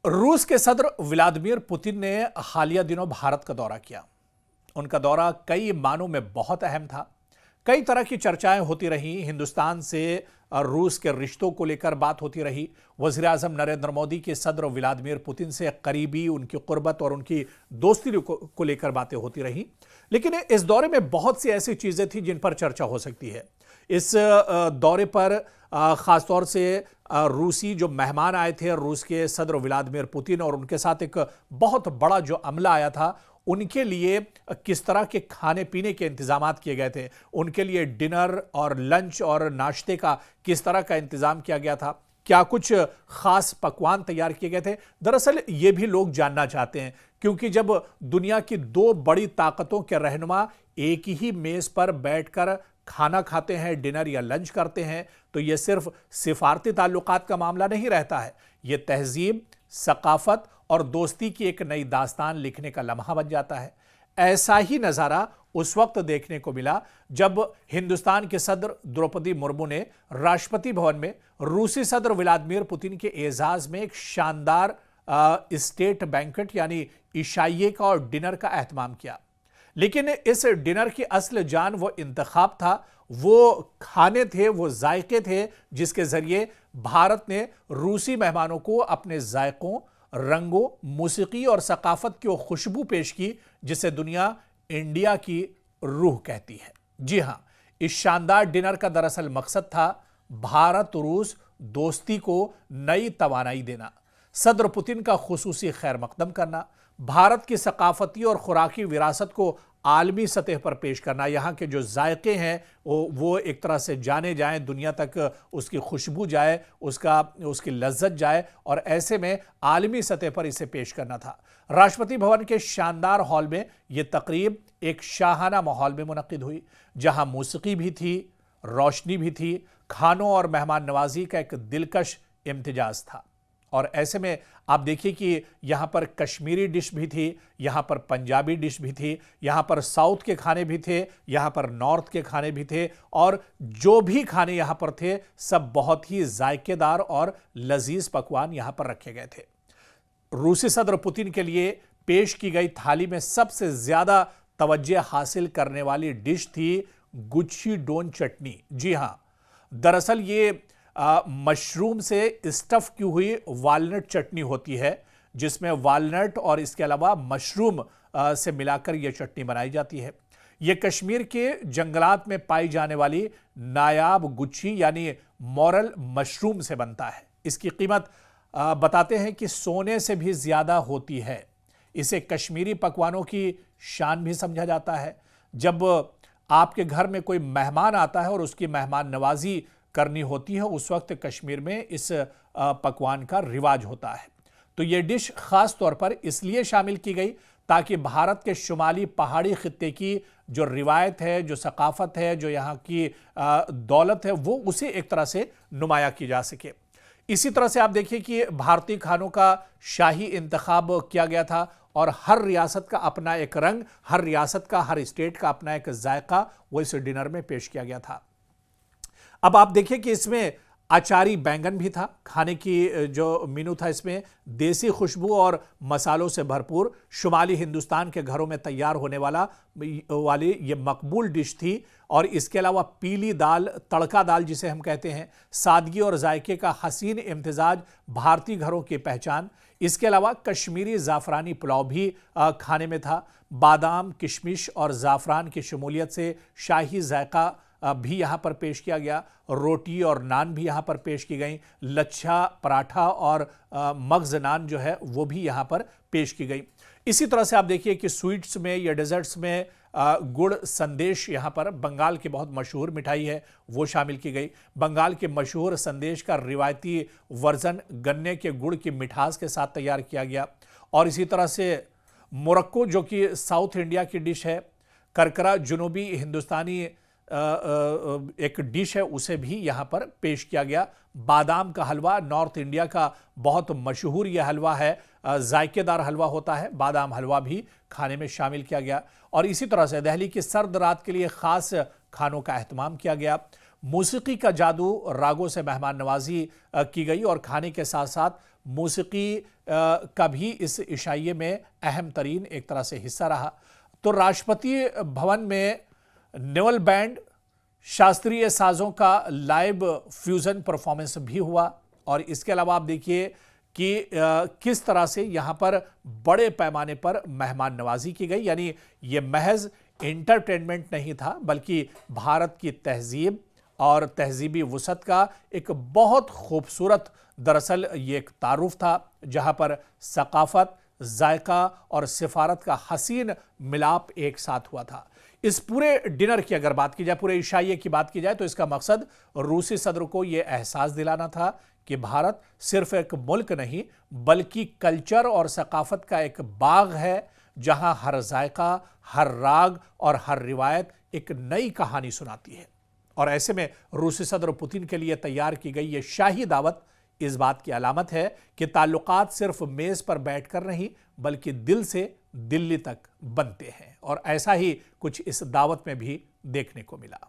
रूस के सदर व्लादिमीर पुतिन ने हालिया दिनों भारत का दौरा किया। उनका दौरा कई मानों में बहुत अहम था। कई तरह की चर्चाएं होती रहीं। हिंदुस्तान से रूस के रिश्तों को लेकर बात होती रही। वज़ीर-ए-आज़म नरेंद्र मोदी के सदर व्लादिमीर पुतिन से करीबी, उनकी कुर्बत और उनकी दोस्ती को लेकर बातें होती रहीं। लेकिन इस दौरे में बहुत सी ऐसी चीजें थी जिन पर चर्चा हो सकती है। इस दौरे पर खासतौर से रूसी जो मेहमान आए थे, रूस के सदर व्लादिमीर पुतिन, और उनके साथ एक बहुत बड़ा जो अमला आया था, उनके लिए किस तरह के खाने पीने के इंतजाम किए गए थे, उनके लिए डिनर और लंच और नाश्ते का किस तरह का इंतजाम किया गया था, क्या कुछ खास पकवान तैयार किए गए थे। दरअसल ये भी लोग जानना चाहते हैं, क्योंकि जब दुनिया की दो बड़ी ताकतों के रहनुमा एक ही मेज पर बैठकर खाना खाते हैं, डिनर या लंच करते हैं, तो यह सिर्फ सिफारती ताल्लुकात का मामला नहीं रहता है। यह तहजीब, सकाफत और दोस्ती की एक नई दास्तान लिखने का लम्हा बन जाता है। ऐसा ही नजारा उस वक्त देखने को मिला जब हिंदुस्तान के सदर द्रौपदी मुर्मू ने राष्ट्रपति भवन में रूसी सदर व्लादिमीर पुतिन के एजाज में एक शानदार स्टेट बैंक्वेट यानी इशाइये का और डिनर का एहतमाम किया। लेकिन इस डिनर की असल जान वो इंतखाब था, वो खाने थे, वो जायके थे जिसके जरिए भारत ने रूसी मेहमानों को अपने जायकों, रंगों, मौसीकी और सकाफत की वो खुशबू पेश की जिसे दुनिया इंडिया की रूह कहती है। जी हां, इस शानदार डिनर का दरअसल मकसद था भारत रूस दोस्ती को नई तवानाई देना, सदर पुतिन का खुसूसी खैर मकदम करना, भारत की सकाफती और खुराकी विरासत को आलमी सतह पर पेश करना, यहाँ के जो जायके हैं वो एक तरह से जाने जाएं, दुनिया तक उसकी खुशबू जाए, उसकी लज्जत जाए, और ऐसे में आलमी सतह पर इसे पेश करना था। राष्ट्रपति भवन के शानदार हॉल में यह तकरीब एक शाहाना माहौल में मुनक्किद हुई, जहां मौसीकी भी थी, रोशनी भी थी, खानों और मेहमान नवाजी का एक दिलकश इम्तिजाज था। और ऐसे में आप देखिए कि यहां पर कश्मीरी डिश भी थी, यहां पर पंजाबी डिश भी थी, यहां पर साउथ के खाने भी थे, यहां पर नॉर्थ के खाने भी थे, और जो भी खाने यहां पर थे सब बहुत ही जायकेदार और लजीज पकवान यहां पर रखे गए थे। रूसी सदर पुतिन के लिए पेश की गई थाली में सबसे ज्यादा तवज्जो हासिल करने वाली डिश थी गुच्ची डोन चटनी। जी हां, दरअसल ये मशरूम से स्टफ की हुई वालनट चटनी होती है, जिसमें वालनट और इसके अलावा मशरूम से मिलाकर यह चटनी बनाई जाती है। यह कश्मीर के जंगलात में पाई जाने वाली नायाब गुच्छी यानी मॉरल मशरूम से बनता है। इसकी कीमत बताते हैं कि सोने से भी ज्यादा होती है। इसे कश्मीरी पकवानों की शान भी समझा जाता है। जब आपके घर में कोई मेहमान आता है और उसकी मेहमान नवाजी करनी होती है, उस वक्त कश्मीर में इस पकवान का रिवाज होता है। तो यह डिश खास तौर पर इसलिए शामिल की गई ताकि भारत के शुमाली पहाड़ी खित्ते की जो रिवायत है, जो सकाफत है, जो यहाँ की दौलत है, वो उसे एक तरह से नुमाया की जा सके। इसी तरह से आप देखिए कि भारतीय खानों का शाही इंतखाब किया गया था, और हर रियासत का अपना एक रंग, हर रियासत का, हर स्टेट का अपना एक जायका वो इस डिनर में पेश किया गया था। अब आप देखिए कि इसमें अचारी बैंगन भी था। खाने की जो मेनू था इसमें देसी खुशबू और मसालों से भरपूर शुमाली हिंदुस्तान के घरों में तैयार होने वाली ये मकबूल डिश थी। और इसके अलावा पीली दाल, तड़का दाल जिसे हम कहते हैं, सादगी और जायके का हसीन इम्तिजाज भारतीय घरों की पहचान। इसके अलावा कश्मीरी ज़ाफ़रानी पुलाव भी खाने में था। बादाम, किशमिश और ज़ाफ़रान की शमूलियत से शाही जायका भी यहाँ पर पेश किया गया। रोटी और नान भी यहाँ पर पेश की गई। लच्छा पराठा और मगज नान जो है वो भी यहाँ पर पेश की गई। इसी तरह से आप देखिए कि स्वीट्स में या डेजर्ट्स में गुड़ संदेश, यहाँ पर बंगाल की बहुत मशहूर मिठाई है, वो शामिल की गई। बंगाल के मशहूर संदेश का रिवायती वर्जन गन्ने के गुड़ की मिठास के साथ तैयार किया गया। और इसी तरह से मोरक्को, जो कि साउथ इंडिया की डिश है, करकरा जुनूबी हिंदुस्तानी एक डिश है, उसे भी यहाँ पर पेश किया गया। बादाम का हलवा नॉर्थ इंडिया का बहुत मशहूर यह हलवा है, जायकेदार हलवा होता है, बादाम हलवा भी खाने में शामिल किया गया। और इसी तरह से दिल्ली की सर्द रात के लिए खास खानों का एहतमाम किया गया। मौसीकी का जादू, रागों से मेहमान नवाजी की गई और खाने के साथ साथ मौसीकी का भी इस इशाइये में अहम तरीन एक तरह से हिस्सा रहा। तो राष्ट्रपति भवन में नेवल बैंड, शास्त्रीय साजों का लाइव फ्यूजन परफॉर्मेंस भी हुआ और इसके अलावा आप देखिए कि किस तरह से यहां पर बड़े पैमाने पर मेहमान नवाजी की गई। यानी ये महज एंटरटेनमेंट नहीं था, बल्कि भारत की तहजीब और तहजीबी वुसअत का एक बहुत खूबसूरत, दरअसल ये एक तारुफ था जहां पर सकाफत, जायका और सिफारत का हसीन मिलाप एक साथ हुआ था। इस पूरे डिनर की अगर बात की जाए, पूरे इशाइये की बात की जाए, तो इसका मकसद रूसी सदर को यह एहसास दिलाना था कि भारत सिर्फ एक मुल्क नहीं बल्कि कल्चर और सकाफत का एक बाग है, जहां हर जायका, हर राग और हर रिवायत एक नई कहानी सुनाती है। और ऐसे में रूसी सदर पुतिन के लिए तैयार की गई ये शाही दावत इस बात की अलामत है कि ताल्लुकात सिर्फ मेज पर बैठकर नहीं बल्कि दिल से दिल्ली तक बनते हैं। और ऐसा ही कुछ इस दावत में भी देखने को मिला।